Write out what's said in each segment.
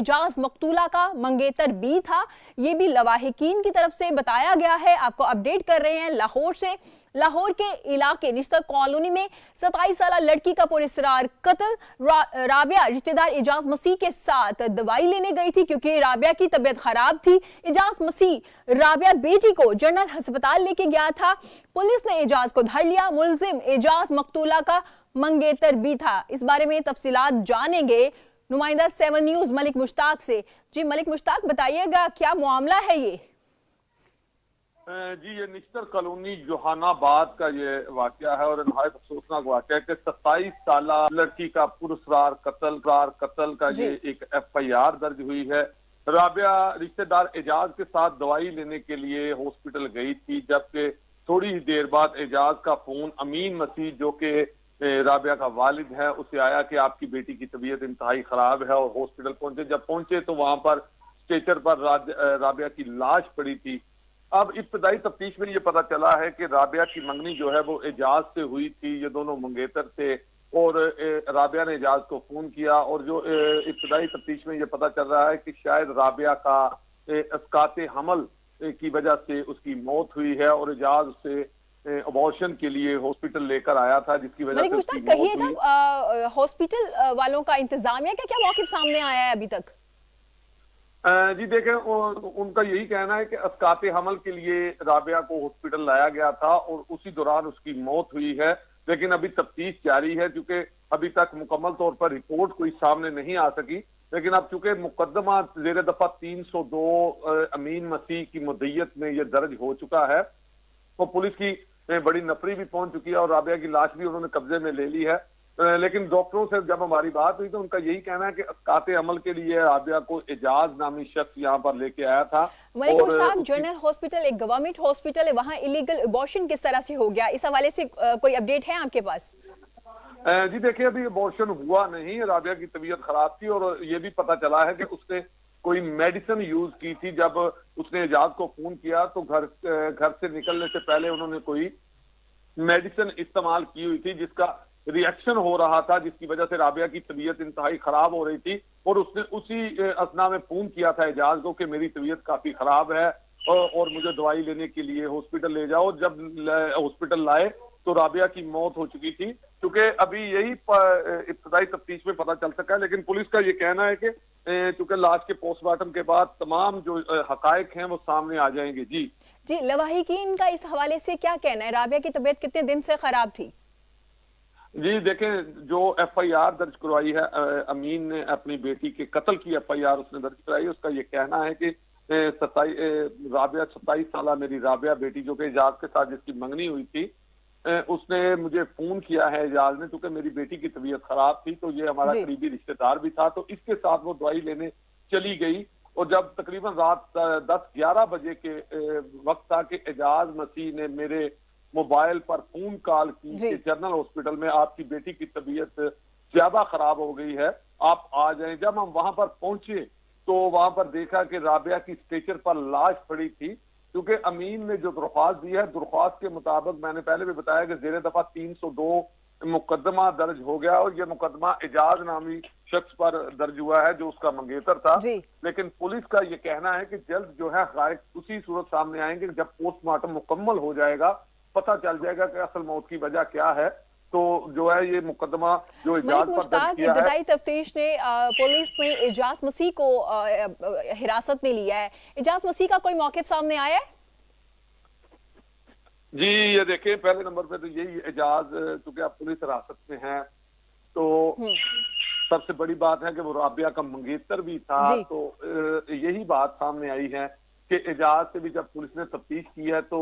एजाज मकतूला का मंगेतर भी था, ये भी लवाहिकीन की तरफ से बताया गया है। आपको अपडेट कर रहे हैं लाहौर से। लाहौर के इलाके निश्तर कॉलोनी में 27 साल लड़की का पुरस्रार कत्ल। राबिया रिश्तेदार एजाज मसीह के साथ दवाई लेने गई थी क्योंकि राबिया की तबीयत खराब थी। एजाज मसीह राबिया बेटी को जनरल अस्पताल लेके गया था। पुलिस ने एजाज को धर लिया। मुलजिम एजाज मकतूला का मंगेतर भी था। इस बारे में तफसीलात जानेंगे नुमाइंदा 7 न्यूज मलिक मुश्ताक से। जी मलिक मुश्ताक, बताइएगा क्या मामला है ये? जी, ये निश्तर कॉलोनी जहानाबाद का ये वाकया है और नहायत अफसोसनाक वाकया है कि 27 साल लड़की का पुरस्रार कत्ल का ये एक FIR दर्ज हुई है। राबिया रिश्तेदार एजाज के साथ दवाई लेने के लिए हॉस्पिटल गई थी, जबकि थोड़ी ही देर बाद एजाज का फोन अमीन मसीह जो कि राबिया का वालिद है उसे आया कि आपकी बेटी की तबीयत इंतहाई खराब है और हॉस्पिटल पहुंचे। जब पहुंचे तो वहां पर स्ट्रेचर पर राबिया की लाश पड़ी थी। अब इब्तदाई तफ्तीश में ये पता चला है कि राबिया की मंगनी जो है वो एजाज से हुई थी। ये दोनों मंगेतर थे और राबिया ने एजाज को फोन किया और जो इब्तदाई तफ्तीश में ये पता चल रहा है कि शायद राबिया का अस्काते हमल की वजह से उसकी मौत हुई है और एजाज उससे अबॉर्शन के लिए हॉस्पिटल लेकर आया था, जिसकी वजह से उसकी मौत हुई। हॉस्पिटल वालों का इंतजामिया क्या क्या मौक़िफ़ सामने आया है अभी तक? जी देखें, उनका यही कहना है कि अस्काते हमल के लिए राबिया को हॉस्पिटल लाया गया था और उसी दौरान उसकी मौत हुई है, लेकिन अभी तफ्तीश जारी है क्योंकि अभी तक मुकम्मल तौर पर रिपोर्ट कोई सामने नहीं आ सकी। लेकिन अब चूंकि मुकदमा ज़ेर दफा 302 अमीन मसीह की मुद्दत में यह दर्ज हो चुका है तो पुलिस की बड़ी नफरी भी पहुंच चुकी है और राबिया की लाश भी उन्होंने कब्जे में ले ली है। लेकिन डॉक्टरों से जब हमारी बात हुई तो उनका यही कहना है कि अस्काते अमल के लिए राबिया को एजाज नामी शख्स यहाँ पर लेके आया था। और जनरल हॉस्पिटल एक गवर्नमेंट हॉस्पिटल है, वहाँ इलीगल अबॉर्शन किस तरह से हो गया, इस हवाले से कोई अपडेट है आपके पास? जी देखिए, अभी अबॉर्शन हुआ नहीं। राबिया की तबीयत खराब थी और ये भी पता चला है कि उसने कोई मेडिसिन यूज की थी। जब उसने एजाज को फोन किया तो घर से निकलने से पहले उन्होंने कोई मेडिसिन इस्तेमाल की हुई थी जिसका रिएक्शन हो रहा था, जिसकी वजह से राबिया की तबीयत इंतहाई खराब हो रही थी और उसने उसी असना में फोन किया था एजाज को कि मेरी तबीयत काफी खराब है और मुझे दवाई लेने के लिए हॉस्पिटल ले जाओ। जब हॉस्पिटल लाए तो राबिया की मौत हो चुकी थी। क्योंकि अभी यही इब्तदाई तफ्तीश में पता चल सका है, लेकिन पुलिस का ये कहना है कि चूंकि लाश के पोस्टमार्टम के बाद तमाम जो हकायक हैं वो सामने आ जाएंगे। जी लवाहिकीन का इस हवाले से क्या कहना है? राबिया की तबीयत कितने दिन से खराब थी? जी देखें, जो FIR दर्ज करवाई है अमीन ने अपनी बेटी के कत्ल की FIR उसने दर्ज कराई, उसका ये कहना है कि राबिया 27 साल मेरी राबिया बेटी जो कि एजाज के साथ जिसकी मंगनी हुई थी, उसने मुझे फोन किया है एजाज ने, क्योंकि मेरी बेटी की तबीयत खराब थी तो ये हमारा करीबी रिश्तेदार भी था तो इसके साथ वो दवाई लेने चली गई। और जब तकरीबन रात 10-11 बजे के वक्त था कि एजाज मसीह ने मेरे मोबाइल पर फोन कॉल की कि जनरल हॉस्पिटल में आपकी बेटी की तबीयत ज्यादा खराब हो गई है, आप आ जाएं। जब हम वहां पर पहुंचे तो वहां पर देखा कि राबिया की स्ट्रेचर पर लाश पड़ी थी। क्योंकि अमीन ने जो दरख्वास्त दी है, दरख्वास्त के मुताबिक मैंने पहले भी बताया कि ज़ेर दफा 302 मुकदमा दर्ज हो गया और यह मुकदमा एजाज नामी शख्स पर दर्ज हुआ है जो उसका मंगेतर था। लेकिन पुलिस का यह कहना है कि जल्द जो है हकायक उसी सूरत सामने आएंगे जब पोस्टमार्टम मुकम्मल हो जाएगा, पता चल जाएगा कि असल मौत की वजह क्या है। तो जो है ये मुकदमा जो एजाज पर दर्ज किया है, इब्तदाई तफ्तीश ने पुलिस ने एजाज मसीह को हिरासत में लिया है। एजाज मसीह का कोई मौक़िफ़ सामने आया है? जी ये देखें, पहले नंबर पे तो यही एजाज चूंकि आप पुलिस हिरासत में है तो सबसे बड़ी बात है कि वो राबिया का मंगेतर भी था। तो यही बात सामने आई है कि एजाज से भी जब पुलिस ने तफ्तीश की है तो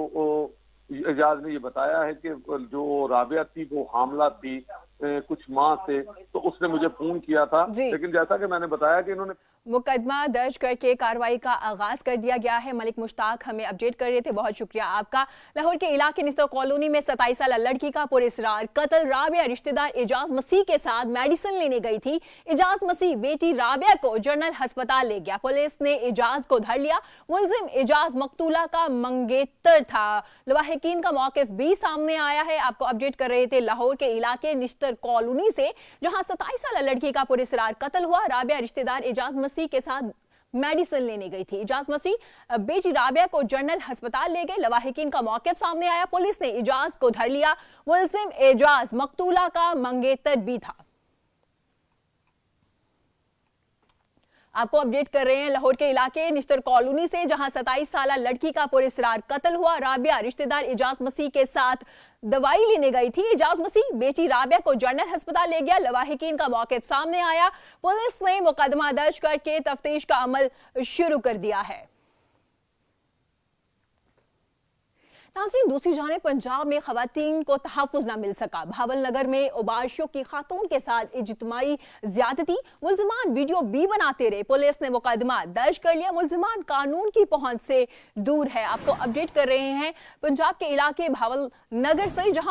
एजाज ने ये बताया है कि जो राबिया थी वो हामला थी कुछ माह से, तो उसने मुझे फोन किया था। लेकिन जैसा कि मैंने बताया कि इन्होंने मुकदमा दर्ज करके कार्रवाई का आगाज कर दिया गया है। मलिक मुश्ताक हमें अपडेट कर रहे थे, बहुत शुक्रिया आपका। लाहौर के इलाके निस्तर कॉलोनी में 27 साल लड़की का पुरस्रार कत्ल। राबिया रिश्तेदार एजाज मसीह के साथ मेडिसिन लेने गई थी। एजाज मसीह बेटी राबिया को जनरल अस्पताल ले गया। पुलिस ने एजाज को धर लिया। मुलजिम एजाज मकतूला का मंगेतर था। लवाहिकीन का मौक़िफ़ भी सामने आया है। आपको अपडेट कर रहे थे लाहौर के इलाके निश्तर निश्तर कॉलोनी से, जहां 27 साल लड़की का पुरस्कार कत्ल हुआ। राबिया रिश्तेदार एजाज मसीह के साथ मेडिसिन लेने गई थी। एजाज मसीह बेटी राबिया को जनरल अस्पताल ले गए। लवाहिकीन का मौके सामने आया। पुलिस ने एजाज को धर लिया। मुलजिम एजाज मकतूला का मंगेतर भी था। आपको अपडेट कर रहे हैं लाहौर के इलाके निश्तर कॉलोनी से, जहां 27 साल लड़की का पुरस्कार कत्ल हुआ। राबिया रिश्तेदार एजाज मसीह के साथ दवाई लेने गई थी। एजाज मसीह बेटी राबिया को जनरल अस्पताल ले गया। लवाहिकीन का मौके सामने आया। पुलिस ने मुकदमा दर्ज करके तफ्तीश का अमल शुरू कर दिया है। नाज़रीन, दूसरी जानिब पंजाब में खवातीन को तहफ़्फ़ुज़ न मिल सका। भावल नगर में उबाशियों की खातून के साथ इज्तिमाई ज्यादती, मुल्ज़िमान वीडियो भी बनाते रहे। पुलिस ने मुकदमा दर्ज कर लिया। मुल्ज़िमान कानून की पहुंच से दूर है। आपको अपडेट कर रहे हैं पंजाब के इलाके भावल नगर से, जहां